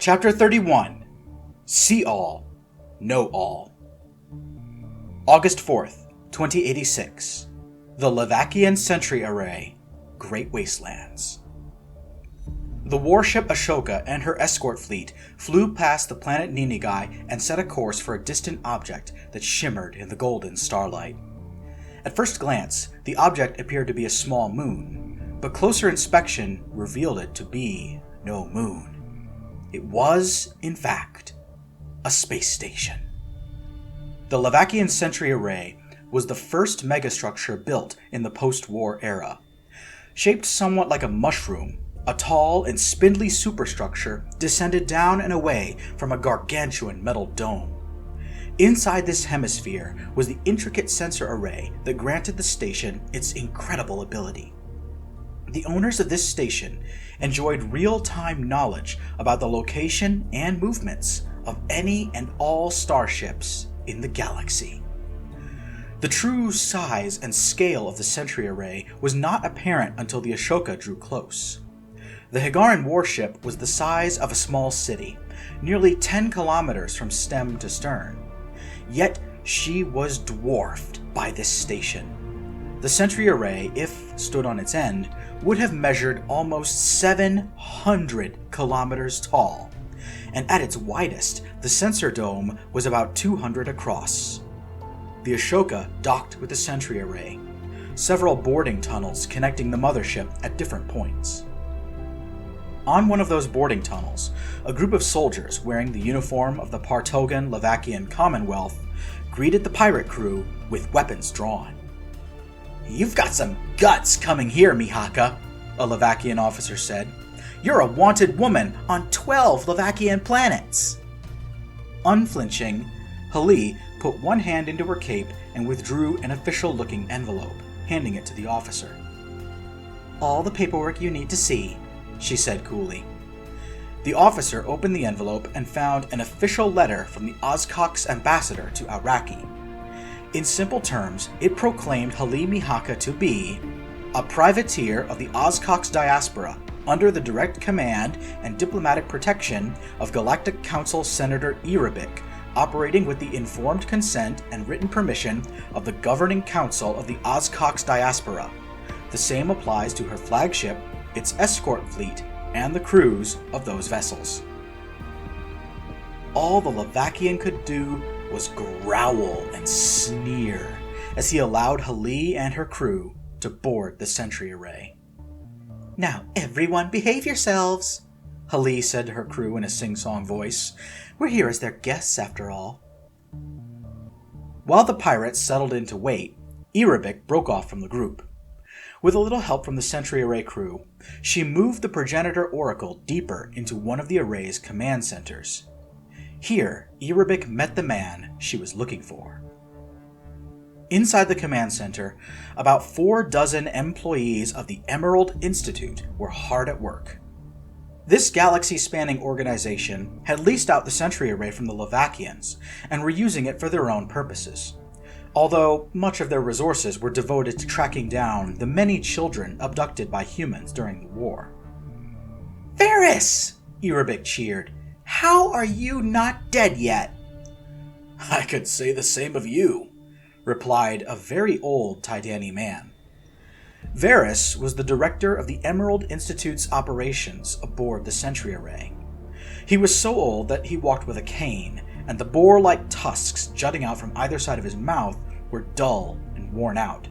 Chapter 31. See All, Know All. August 4th, 2086. The Levakian Sentry Array, Great Wastelands. The warship Ashoka and her escort fleet flew past the planet Ninigai and set a course for a distant object that shimmered in the golden starlight. At first glance, the object appeared to be a small moon, but closer inspection revealed it to be no moon. It was, in fact, a space station. The Levakian Sentry Array was the first megastructure built in the post-war era. Shaped somewhat like a mushroom, a tall and spindly superstructure descended down and away from a gargantuan metal dome. Inside this hemisphere was the intricate sensor array that granted the station its incredible ability. The owners of this station enjoyed real-time knowledge about the location and movements of any and all starships in the galaxy. The true size and scale of the Sentry Array was not apparent until the Ashoka drew close. The Higaran warship was the size of a small city, nearly 10 kilometers from stem to stern. Yet she was dwarfed by this station. The Sentry Array, if stood on its end, would have measured almost 700 kilometers tall, and at its widest, the sensor dome was about 200 across. The Ashoka docked with the Sentry Array, several boarding tunnels connecting the mothership at different points. On one of those boarding tunnels, a group of soldiers wearing the uniform of the Partogan Levakian Commonwealth greeted the pirate crew with weapons drawn. "You've got some guts coming here, Mihaka," a Levakian officer said. "You're a wanted woman on 12 Levakian planets." Unflinching, Hali put one hand into her cape and withdrew an official-looking envelope, handing it to the officer. "All the paperwork you need to see," she said coolly. The officer opened the envelope and found an official letter from the Ozcock's ambassador to Araki. In simple terms, it proclaimed Hali Mihaka to be a privateer of the Ozcock's diaspora under the direct command and diplomatic protection of Galactic Council Senator Eerabik, operating with the informed consent and written permission of the Governing Council of the Ozcock's diaspora. The same applies to her flagship, its escort fleet, and the crews of those vessels. All the Levakian could do was growl and sneer as he allowed Hali and her crew to board the Sentry Array. "Now everyone behave yourselves," Hali said to her crew in a sing-song voice. "We're here as their guests after all." While the pirates settled in to wait, Eerabik broke off from the group. With a little help from the Sentry Array crew, she moved the Progenitor Oracle deeper into one of the array's command centers. Here, Eerabik met the man she was looking for. Inside the command center, about 4 dozen employees of the Emerald Institute were hard at work. This galaxy-spanning organization had leased out the Sentry Array from the Levakians and were using it for their own purposes, although much of their resources were devoted to tracking down the many children abducted by humans during the war. "Varys!" Eerabik cheered. "How are you not dead yet?" "I could say the same of you," replied a very old Tidani man. Varys was the director of the Emerald Institute's operations aboard the Sentry Array. He was so old that he walked with a cane, and the boar-like tusks jutting out from either side of his mouth were dull and worn out.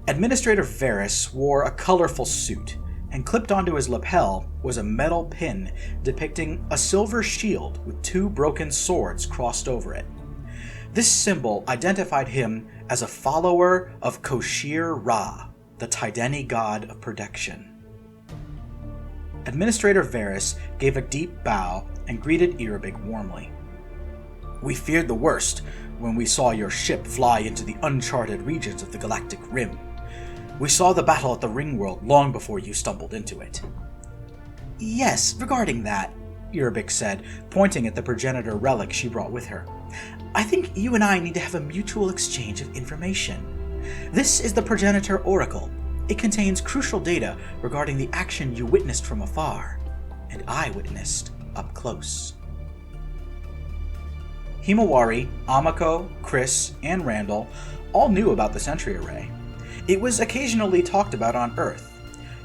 Administrator Varys wore a colorful suit, and clipped onto his lapel was a metal pin depicting a silver shield with 2 broken swords crossed over it. This symbol identified him as a follower of Koshir Ra, the Tidani god of protection. Administrator Varys gave a deep bow and greeted Eerabik warmly. "We feared the worst when we saw your ship fly into the uncharted regions of the Galactic Rim. We saw the battle at the Ringworld long before you stumbled into it." "Yes, regarding that," Eerabik said, pointing at the progenitor relic she brought with her. "I think you and I need to have a mutual exchange of information. This is the Progenitor Oracle. It contains crucial data regarding the action you witnessed from afar, and I witnessed up close. Himawari, Amako, Chris, and Randall all knew about the Sentry Array. It was occasionally talked about on Earth,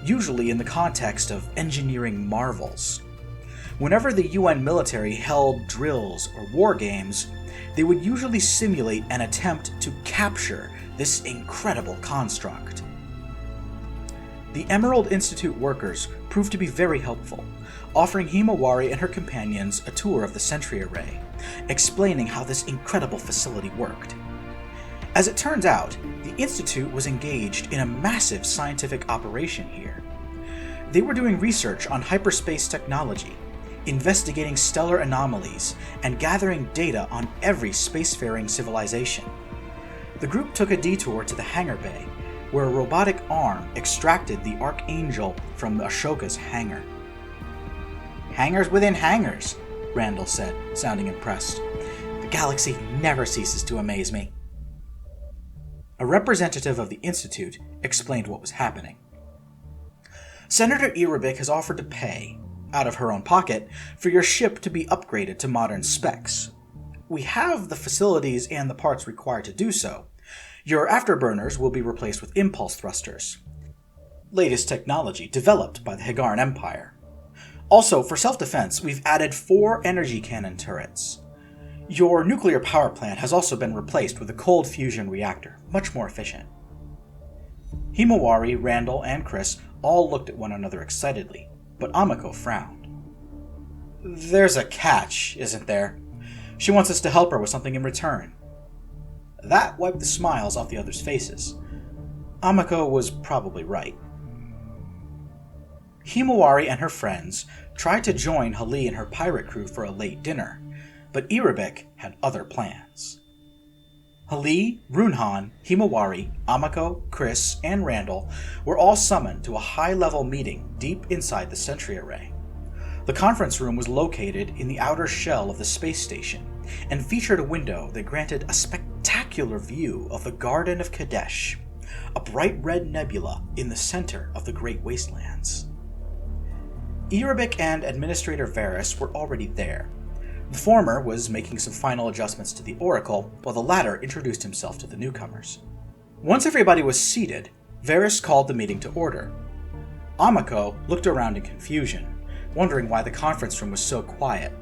usually in the context of engineering marvels. Whenever the UN military held drills or war games, they would usually simulate an attempt to capture this incredible construct. The Emerald Institute workers proved to be very helpful, offering Himawari and her companions a tour of the Sentry Array, explaining how this incredible facility worked. As it turns out, the Institute was engaged in a massive scientific operation here. They were doing research on hyperspace technology, investigating stellar anomalies, and gathering data on every spacefaring civilization. The group took a detour to the hangar bay, where a robotic arm extracted the Archangel from Ashoka's hangar. "Hangars within hangars," Randall said, sounding impressed. "The galaxy never ceases to amaze me." A representative of the Institute explained what was happening. "Senator Eerabik has offered to pay, out of her own pocket, for your ship to be upgraded to modern specs. We have the facilities and the parts required to do so. Your afterburners will be replaced with impulse thrusters, latest technology developed by the Higaran Empire. Also, for self-defense, we've added 4 energy cannon turrets. Your nuclear power plant has also been replaced with a cold fusion reactor, much more efficient." Himawari, Randall, and Chris all looked at one another excitedly, but Amako frowned. "There's a catch, isn't there? She wants us to help her with something in return." That wiped the smiles off the others' faces. Amako was probably right. Himawari and her friends tried to join Hali and her pirate crew for a late dinner, but Eerabik had other plans. Hali, Runhan, Himawari, Amako, Chris, and Randall were all summoned to a high-level meeting deep inside the Sentry Array. The conference room was located in the outer shell of the space station and featured a window that granted a spectacular view of the Garden of Kadesh, a bright red nebula in the center of the Great Wastelands. Eerabik and Administrator Varys were already there. The former was making some final adjustments to the Oracle, while the latter introduced himself to the newcomers. Once everybody was seated, Varys called the meeting to order. Amako looked around in confusion, wondering why the conference room was so quiet.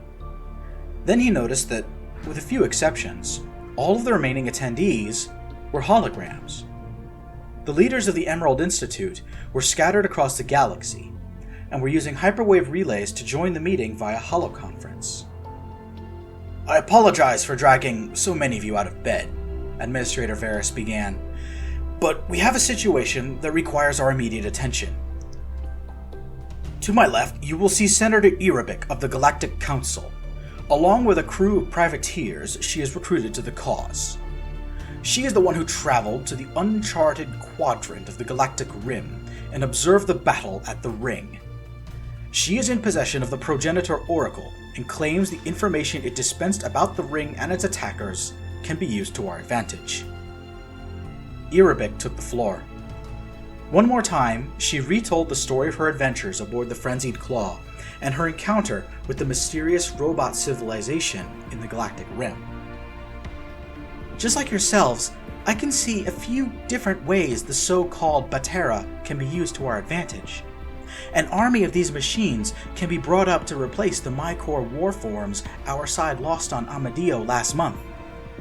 Then he noticed that, with a few exceptions, all of the remaining attendees were holograms. The leaders of the Emerald Institute were scattered across the galaxy, and were using hyperwave relays to join the meeting via holoconference. "I apologize for dragging so many of you out of bed," Administrator Varys began, "but we have a situation that requires our immediate attention. To my left, you will see Senator Eerabik of the Galactic Council. Along with a crew of privateers she has recruited to the cause. She is the one who traveled to the uncharted quadrant of the Galactic Rim and observed the battle at the Ring. She is in possession of the Progenitor Oracle and claims the information it dispensed about the Ring and its attackers can be used to our advantage." Eerabik took the floor. One more time, she retold the story of her adventures aboard the Frenzied Claw and her encounter with the mysterious robot civilization in the Galactic Rim. "Just like yourselves, I can see a few different ways the so-called Baterra can be used to our advantage. An army of these machines can be brought up to replace the Mycor warforms our side lost on Amadio last month,"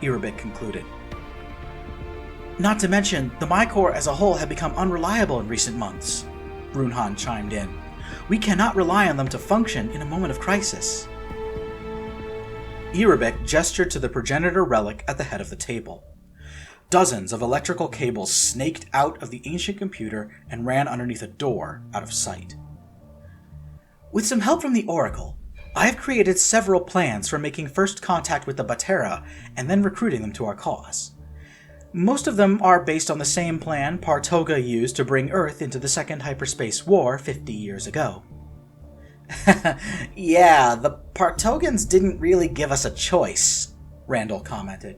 Eerabik concluded. "Not to mention, the Mycor as a whole have become unreliable in recent months," Runhan chimed in. "We cannot rely on them to function in a moment of crisis." Eerabik gestured to the progenitor relic at the head of the table. Dozens of electrical cables snaked out of the ancient computer and ran underneath a door out of sight. "With some help from the Oracle, I have created several plans for making first contact with the Baterra and then recruiting them to our cause. Most of them are based on the same plan Partoga used to bring Earth into the Second Hyperspace War 50 years ago." "Yeah, the Partogans didn't really give us a choice," Randall commented.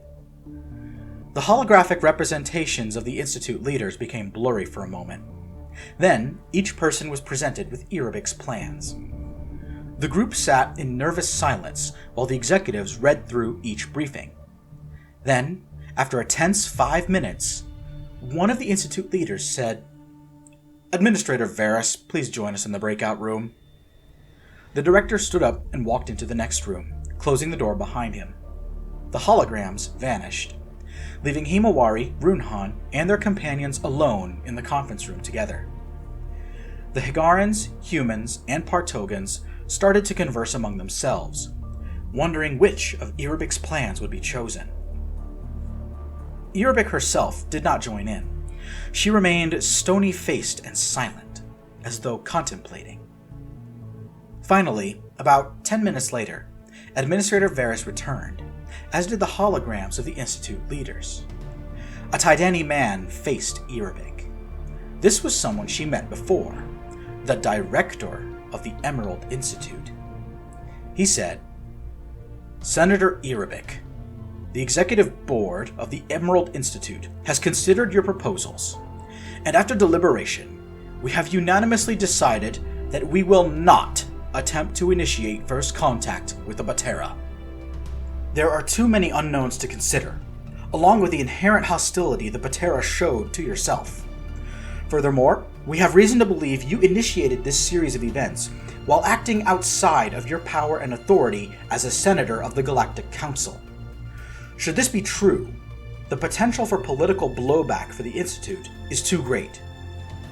The holographic representations of the Institute leaders became blurry for a moment. Then, each person was presented with Eerabik's plans. The group sat in nervous silence while the executives read through each briefing. Then, after a tense 5 minutes, one of the Institute leaders said, "Administrator Varys, please join us in the breakout room." The director stood up and walked into the next room, closing the door behind him. The holograms vanished, leaving Himawari, Runhan, and their companions alone in the conference room together. The Higarans, humans, and Partogans started to converse among themselves, wondering which of Eerabik's plans would be chosen. Eerabik herself did not join in. She remained stony-faced and silent, as though contemplating. Finally, about 10 minutes later, Administrator Varys returned, as did the holograms of the Institute leaders. A Tydani man faced Eerabik. This was someone she met before, the director of the Emerald Institute. He said, "Senator Eerabik, the executive board of the Emerald Institute has considered your proposals, and after deliberation, we have unanimously decided that we will not attempt to initiate first contact with the Baterra. There are too many unknowns to consider, along with the inherent hostility the Baterra showed to yourself. Furthermore, we have reason to believe you initiated this series of events while acting outside of your power and authority as a senator of the Galactic Council. Should this be true, the potential for political blowback for the Institute is too great.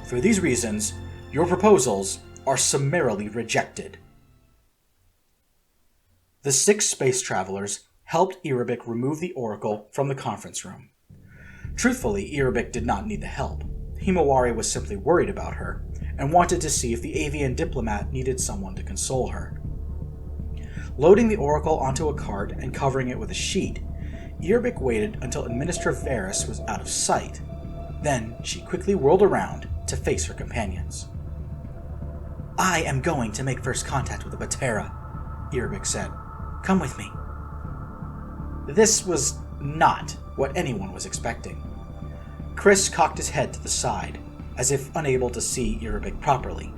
For these reasons, your proposals are summarily rejected." The 6 space travelers helped Eerabik remove the Oracle from the conference room. Truthfully, Eerabik did not need the help. Himawari was simply worried about her and wanted to see if the avian diplomat needed someone to console her. Loading the Oracle onto a cart and covering it with a sheet, Eerabik waited until Administrator Varys was out of sight. Then she quickly whirled around to face her companions. "I am going to make first contact with the Baterra," Eerabik said. "Come with me." This was not what anyone was expecting. Chris cocked his head to the side, as if unable to see Eerabik properly.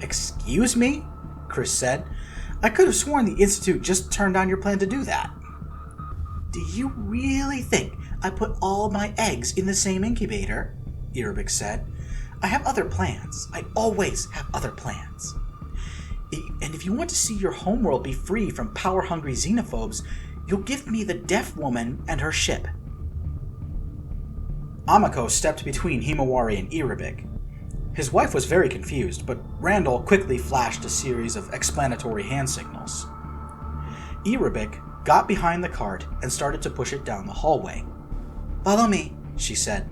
"Excuse me?" Chris said. "I could have sworn the Institute just turned down your plan to do that." "Do you really think I put all my eggs in the same incubator?" Eerabik said. "I have other plans. I always have other plans. And if you want to see your homeworld be free from power-hungry xenophobes, you'll give me the deaf woman and her ship." Amako stepped between Himawari and Eerabik. His wife was very confused, but Randall quickly flashed a series of explanatory hand signals. Eerabik got behind the cart and started to push it down the hallway. "Follow me," she said.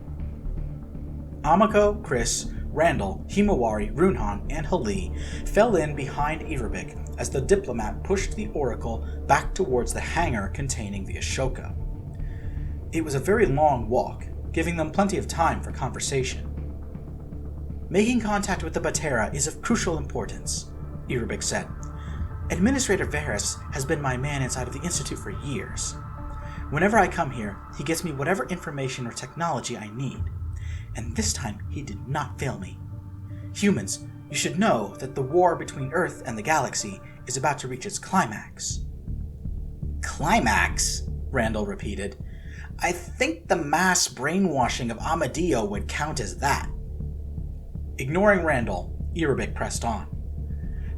Amako, Chris, Randall, Himawari, Runhan, and Hali fell in behind Eerabik as the diplomat pushed the Oracle back towards the hangar containing the Ashoka. It was a very long walk, giving them plenty of time for conversation. "Making contact with the Baterra is of crucial importance," Eerabik said. "Administrator Varys has been my man inside of the Institute for years. Whenever I come here, he gives me whatever information or technology I need. And this time he did not fail me. Humans, you should know that the war between Earth and the galaxy is about to reach its climax." "Climax?" Randall repeated. "I think the mass brainwashing of Amadio would count as that." Ignoring Randall, Eerabik pressed on.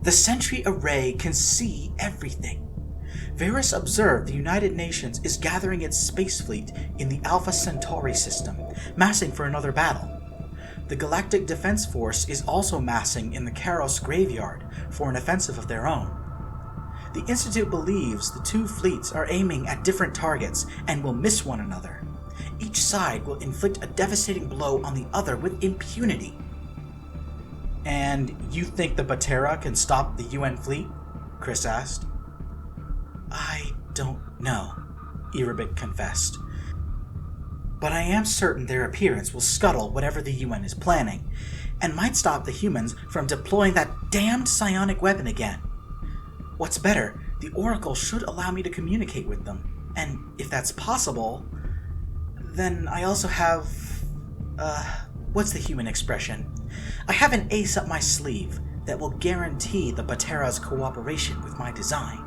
"The Sentry Array can see everything. Varys observed the United Nations is gathering its space fleet in the Alpha Centauri system, massing for another battle. The Galactic Defense Force is also massing in the Karos graveyard for an offensive of their own. The Institute believes the 2 fleets are aiming at different targets and will miss one another. Each side will inflict a devastating blow on the other with impunity." "And you think the Baterra can stop the UN fleet?" Chris asked. "I don't know," Eerabik confessed. "But I am certain their appearance will scuttle whatever the UN is planning, and might stop the humans from deploying that damned psionic weapon again. What's better, the Oracle should allow me to communicate with them, and if that's possible, then I also have... what's the human expression? I have an ace up my sleeve, that will guarantee the Baterra's cooperation with my design.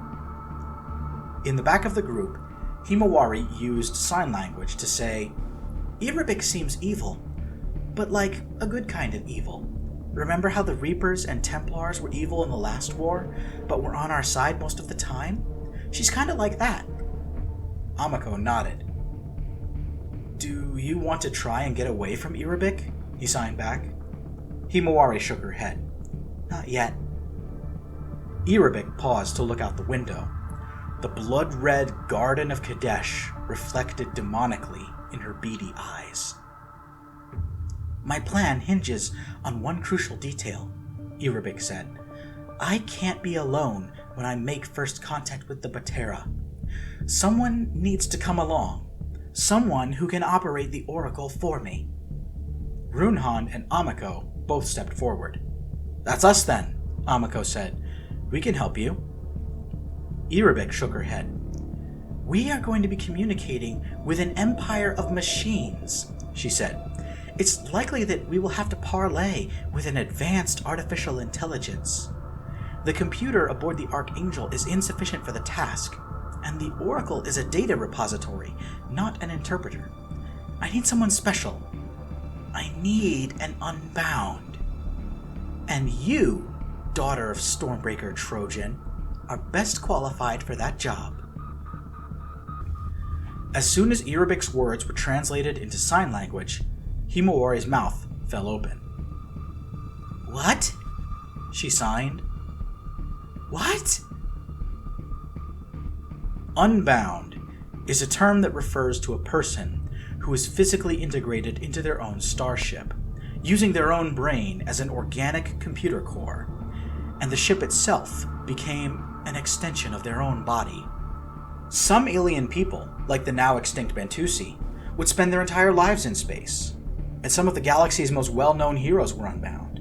In the back of the group, Himawari used sign language to say, "Eerabik seems evil, but like a good kind of evil. Remember how the Reapers and Templars were evil in the last war, but were on our side most of the time? She's kind of like that." Amako nodded. "Do you want to try and get away from Eerabik?" he signed back. Himawari shook her head. "Not yet." Eerabik paused to look out the window. The blood-red Garden of Kadesh reflected demonically in her beady eyes. "My plan hinges on one crucial detail," Eerabik said. "I can't be alone when I make first contact with the Baterra. Someone needs to come along. Someone who can operate the Oracle for me." Runhan and Amako both stepped forward. "That's us then," Amako said. "We can help you." Eerabik shook her head. "We are going to be communicating with an empire of machines," she said. "It's likely that we will have to parley with an advanced artificial intelligence. The computer aboard the Archangel is insufficient for the task, and the Oracle is a data repository, not an interpreter. I need someone special. I need an Unbound. And you, daughter of Stormbreaker Trojan, are best qualified for that job." As soon as Eerabik's words were translated into sign language, Himawari's mouth fell open. "What?" she signed. "What?" Unbound is a term that refers to a person who is physically integrated into their own starship, using their own brain as an organic computer core, and the ship itself became an extension of their own body. Some alien people, like the now extinct Bentusi, would spend their entire lives in space, and some of the galaxy's most well-known heroes were unbound,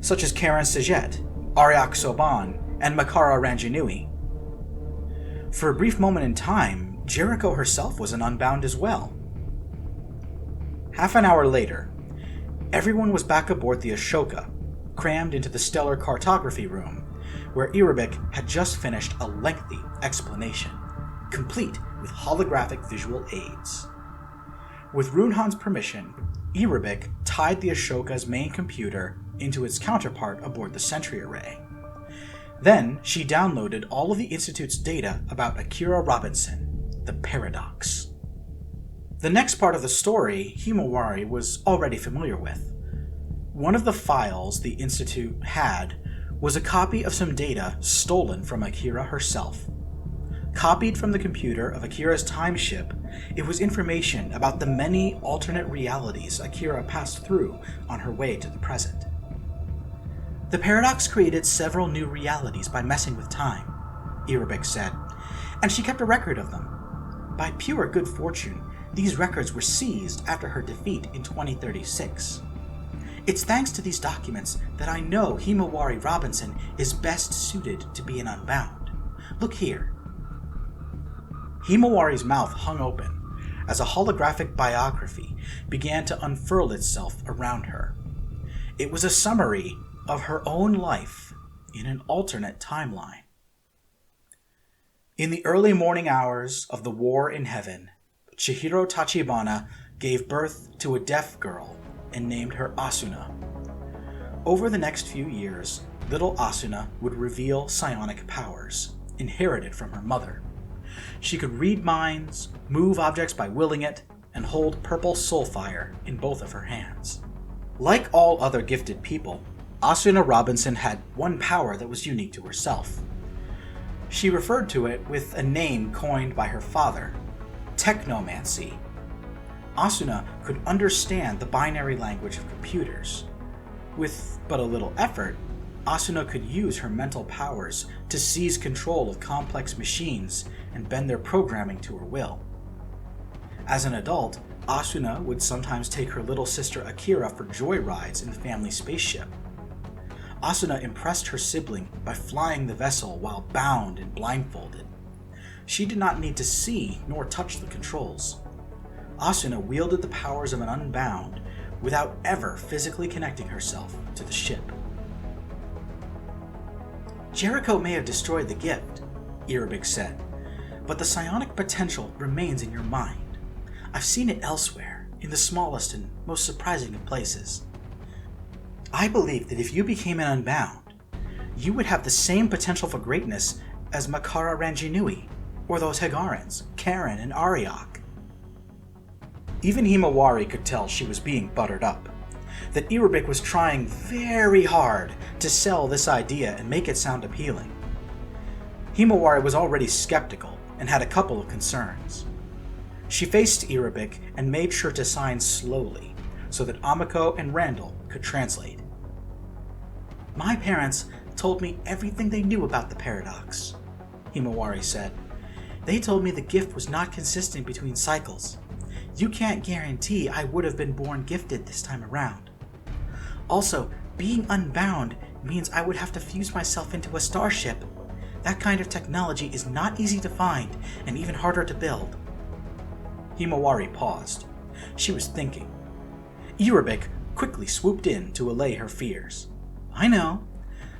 such as Karen Sajet, Aryak Soban, and Makara Ranjanui. For a brief moment in time, Jericho herself was an Unbound as well. Half an hour later, everyone was back aboard the Ashoka, crammed into the stellar cartography room, where Eerabik had just finished a lengthy explanation, complete with holographic visual aids. With Runhan's permission, Eerabik tied the Ashoka's main computer into its counterpart aboard the Sentry Array. Then she downloaded all of the Institute's data about Akira Robinson, the Paradox. The next part of the story Himawari was already familiar with. One of the files the Institute had was a copy of some data stolen from Akira herself. Copied from the computer of Akira's time ship, it was information about the many alternate realities Akira passed through on her way to the present. "The Paradox created several new realities by messing with time," Eerabik said, "and she kept a record of them. By pure good fortune, these records were seized after her defeat in 2036. It's thanks to these documents that I know Himawari Robinson is best suited to be an Unbound. Look here." Himawari's mouth hung open as a holographic biography began to unfurl itself around her. It was a summary of her own life in an alternate timeline. In the early morning hours of the war in heaven, Chihiro Tachibana gave birth to a deaf girl and named her Asuna. Over the next few years, little Asuna would reveal psionic powers, inherited from her mother. She could read minds, move objects by willing it, and hold purple soul fire in both of her hands. Like all other gifted people, Asuna Robinson had one power that was unique to herself. She referred to it with a name coined by her father, technomancy. Asuna could understand the binary language of computers. With but a little effort, Asuna could use her mental powers to seize control of complex machines and bend their programming to her will. As an adult, Asuna would sometimes take her little sister Akira for joyrides in the family spaceship. Asuna impressed her sibling by flying the vessel while bound and blindfolded. She did not need to see nor touch the controls. Asuna wielded the powers of an Unbound without ever physically connecting herself to the ship. Jericho may have destroyed the gift, Eerabik said, but the psionic potential remains in your mind. I've seen it elsewhere, in the smallest and most surprising of places. I believe that if you became an Unbound, you would have the same potential for greatness as Makara Ranginui, or those Hegarans, Karen and Ariok. Even Himawari could tell she was being buttered up, that Eerabik was trying very hard to sell this idea and make it sound appealing. Himawari was already skeptical and had a couple of concerns. She faced Eerabik and made sure to sign slowly so that Amiko and Randall could translate. My parents told me everything they knew about the paradox, Himawari said. They told me the gift was not consistent between cycles. You can't guarantee I would have been born gifted this time around. Also, being unbound means I would have to fuse myself into a starship. That kind of technology is not easy to find and even harder to build. Himawari paused. She was thinking. Eerabik quickly swooped in to allay her fears. I know,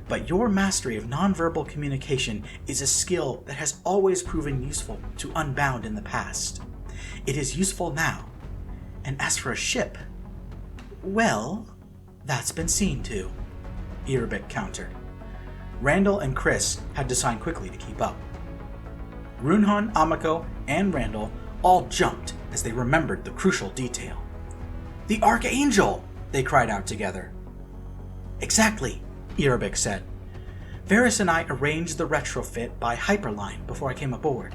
but your mastery of nonverbal communication is a skill that has always proven useful to Unbound in the past. It is useful now. And as for a ship, well, that's been seen to, Eerabik countered. Randall and Chris had to sign quickly to keep up. Runhan, Amiko, and Randall all jumped as they remembered the crucial detail. The Archangel! They cried out together. Exactly, Eerabik said. Varys and I arranged the retrofit by Hyperline before I came aboard.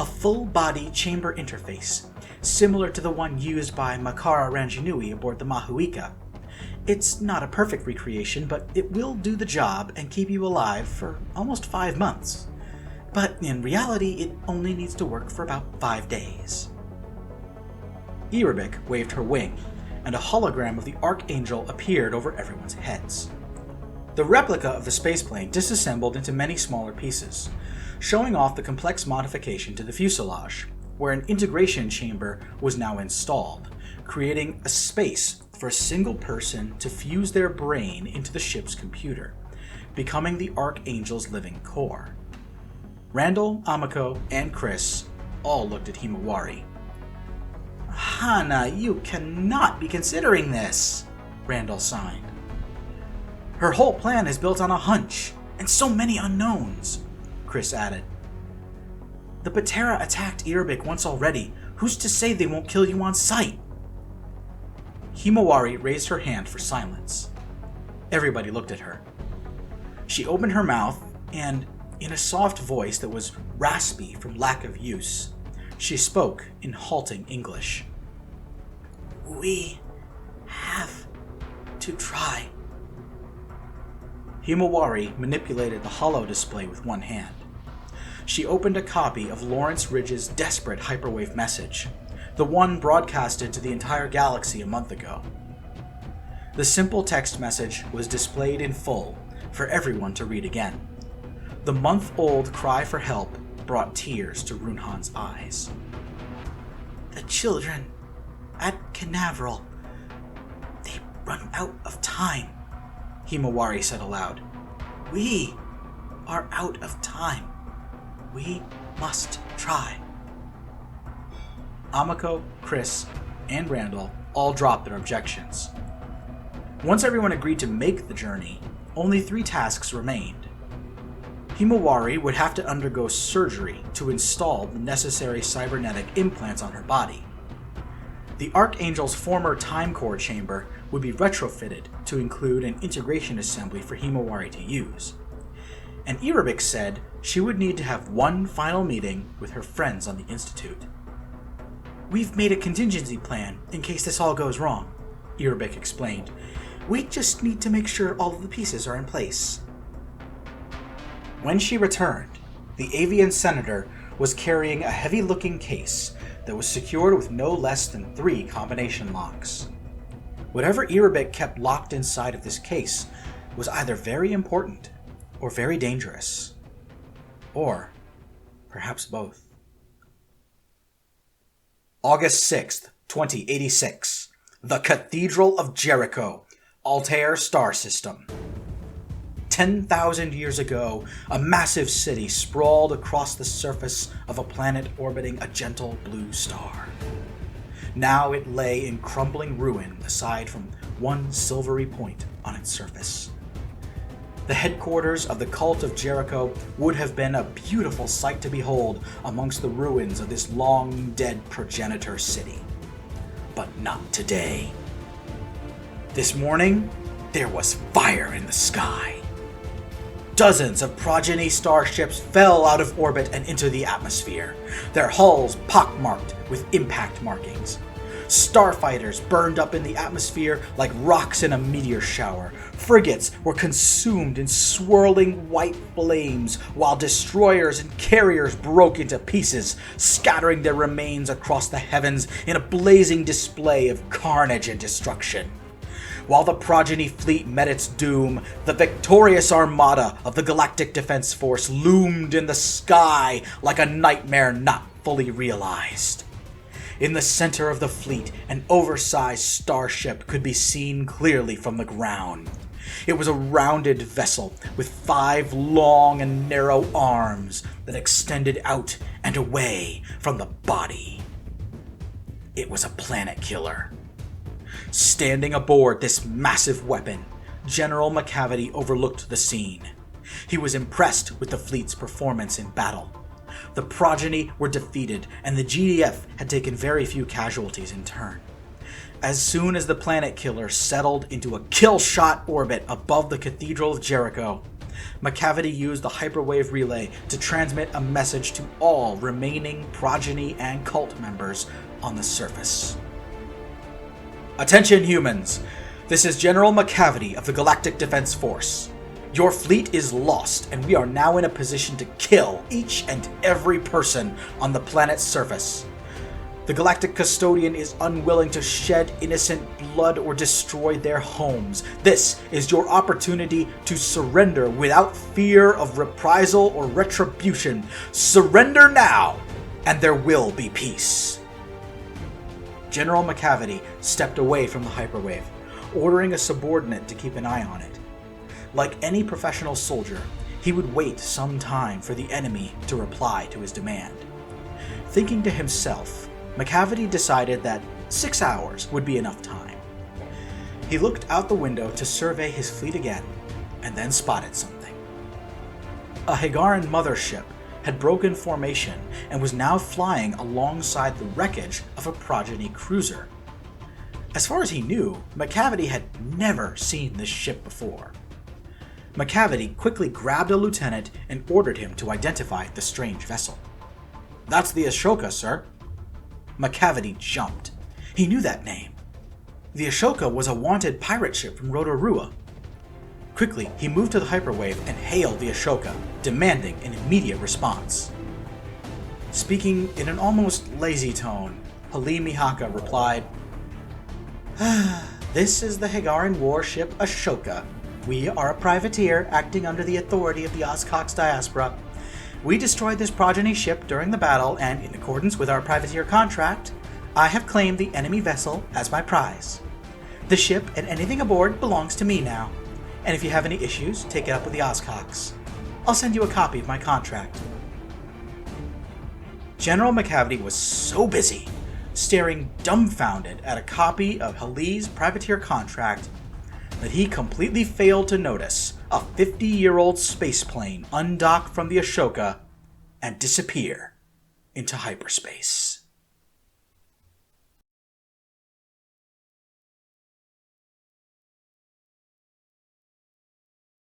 A full-body chamber interface, similar to the one used by Makara Ranginui aboard the Mahuika. It's not a perfect recreation, but it will do the job and keep you alive for almost 5 months. But in reality, it only needs to work for about 5 days. Eerabik waved her wing, and a hologram of the Archangel appeared over everyone's heads. The replica of the spaceplane disassembled into many smaller pieces, showing off the complex modification to the fuselage, where an integration chamber was now installed, creating a space for a single person to fuse their brain into the ship's computer, becoming the Archangel's living core. Randall, Amiko, and Chris all looked at Himawari. Hana, you cannot be considering this, Randall signed. Her whole plan is built on a hunch, and so many unknowns, Chris added. The Baterra attacked Eerabik once already. Who's to say they won't kill you on sight? Himawari raised her hand for silence. Everybody looked at her. She opened her mouth, and in a soft voice that was raspy from lack of use, she spoke in halting English. We have to try. Himawari manipulated the holo display with one hand. She opened a copy of Lawrence Ridge's desperate hyperwave message, the one broadcasted to the entire galaxy a month ago. The simple text message was displayed in full for everyone to read again. The month-old cry for help brought tears to Runhan's eyes. The children at Canaveral, they run out of time, Himawari said aloud. We are out of time. We must try. Amiko, Chris, and Randall all dropped their objections. Once everyone agreed to make the journey, only 3 tasks remained. Himawari would have to undergo surgery to install the necessary cybernetic implants on her body. The Archangel's former time core chamber would be retrofitted to include an integration assembly for Himawari to use. And Eerabik said she would need to have one final meeting with her friends on the Institute. We've made a contingency plan in case this all goes wrong, Eerabik explained. We just need to make sure all of the pieces are in place. When she returned, the avian senator was carrying a heavy-looking case that was secured with no less than 3 combination locks. Whatever Eerabik kept locked inside of this case was either very important or very dangerous. Or perhaps both. August 6th, 2086. The Cathedral of Jericho, Altair Star System. 10,000 years ago, a massive city sprawled across the surface of a planet orbiting a gentle blue star. Now it lay in crumbling ruin aside from one silvery point on its surface. The headquarters of the Cult of Jericho would have been a beautiful sight to behold amongst the ruins of this long-dead progenitor city. But not today. This morning, there was fire in the sky. Dozens of progeny starships fell out of orbit and into the atmosphere, their hulls pockmarked with impact markings. Starfighters burned up in the atmosphere like rocks in a meteor shower. Frigates were consumed in swirling white flames, while destroyers and carriers broke into pieces, scattering their remains across the heavens in a blazing display of carnage and destruction. While the progeny fleet met its doom, the victorious armada of the Galactic Defense Force loomed in the sky like a nightmare not fully realized. In the center of the fleet, an oversized starship could be seen clearly from the ground. It was a rounded vessel with 5 long and narrow arms that extended out and away from the body. It was a planet killer. Standing aboard this massive weapon, General McCavity overlooked the scene. He was impressed with the fleet's performance in battle. The progeny were defeated, and the GDF had taken very few casualties in turn. As soon as the planet killer settled into a kill-shot orbit above the Cathedral of Jericho, McCavity used the hyperwave relay to transmit a message to all remaining progeny and cult members on the surface. Attention humans, this is General McCavity of the Galactic Defense Force. Your fleet is lost, and we are now in a position to kill each and every person on the planet's surface. The Galactic Custodian is unwilling to shed innocent blood or destroy their homes. This is your opportunity to surrender without fear of reprisal or retribution. Surrender now, and there will be peace. General McCavity stepped away from the hyperwave, ordering a subordinate to keep an eye on it. Like any professional soldier, he would wait some time for the enemy to reply to his demand. Thinking to himself, McCavity decided that 6 hours would be enough time. He looked out the window to survey his fleet again, and then spotted something. A Higaran mothership had broken formation and was now flying alongside the wreckage of a progeny cruiser. As far as he knew, McCavity had never seen this ship before. McCavity quickly grabbed a lieutenant and ordered him to identify the strange vessel. "That's the Ashoka, sir." McCavity jumped. He knew that name. The Ashoka was a wanted pirate ship from Rotorua. Quickly, he moved to the hyperwave and hailed the Ashoka, demanding an immediate response. Speaking in an almost lazy tone, Halim Mihaka replied, "This is the Higaran warship Ashoka. We are a privateer acting under the authority of the Oscox diaspora. We destroyed this progeny ship during the battle, and in accordance with our privateer contract, I have claimed the enemy vessel as my prize. The ship and anything aboard belongs to me now, and if you have any issues, take it up with the Oscox. I'll send you a copy of my contract." General McCavity was so busy, staring dumbfounded at a copy of Halim's privateer contract, that he completely failed to notice a 50-year-old spaceplane undock from the Ashoka and disappear into hyperspace.